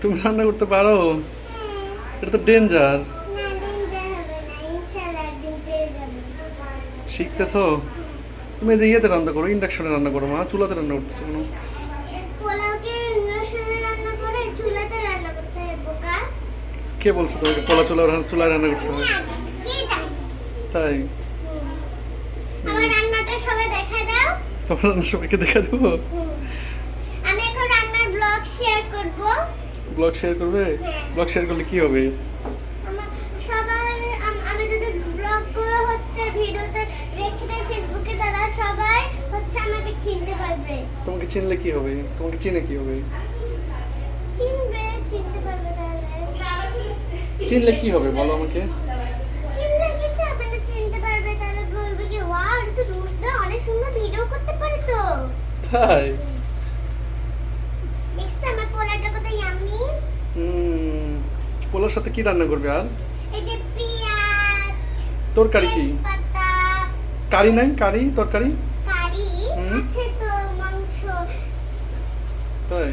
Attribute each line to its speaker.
Speaker 1: তুমি রান্না করতে পারো? এটা তো ডেঞ্জার। শিখতেছো? তুমি এই যে ইয়েতে রান্না করো, ইন্ডাকশনে রান্না করো, মা চুলাতে রান্না করতেছো কেন? কে বলছো তোমাকে পোলা চুলায় রান্না করতে হবে? তাই?
Speaker 2: আমার রান্নাটা সবাই দেখায় দাও।
Speaker 1: তোমার রান্না সবাইকে দেখা দেবো?
Speaker 2: আমি এখন রান্নার ব্লগ শেয়ার করব।
Speaker 1: ব্লগ শেয়ার করবে? ব্লগ শেয়ার করলে কি হবে?
Speaker 2: সবাই আমি যদি ব্লগ গুলো হচ্ছে ভিডিওতে রেখে দেই ফেসবুকে, তারা সবাই হচ্ছে আমাকে চিনতে পারবে।
Speaker 1: তোমাকে চিনলে কি হবে? তোমাকে চিনে কি হবে?
Speaker 2: চিনতে পারবে তাহলে।
Speaker 1: চিনলে কি হবে বলো আমাকে?
Speaker 2: চিনলে কিছু হবে না, চিনতে পারবে তাহলে বলবে কি ওয়াও, এটা তো রুশদা অনেক সুন্দর ভিডিও করতে পারে তো।
Speaker 1: তাই?
Speaker 2: দেখছ আমার পোলাটা কত ইয়াম্মি।
Speaker 1: পোলার সাথে কি রান্না করবে আর?
Speaker 2: এই যে পেঁয়াজ,
Speaker 1: তরকারি কি?
Speaker 2: তেজপাতা,
Speaker 1: কারি নাই? কারি তরকারি?
Speaker 2: কারি
Speaker 1: হুম।
Speaker 2: আছে তো, মাংস।
Speaker 1: তাই?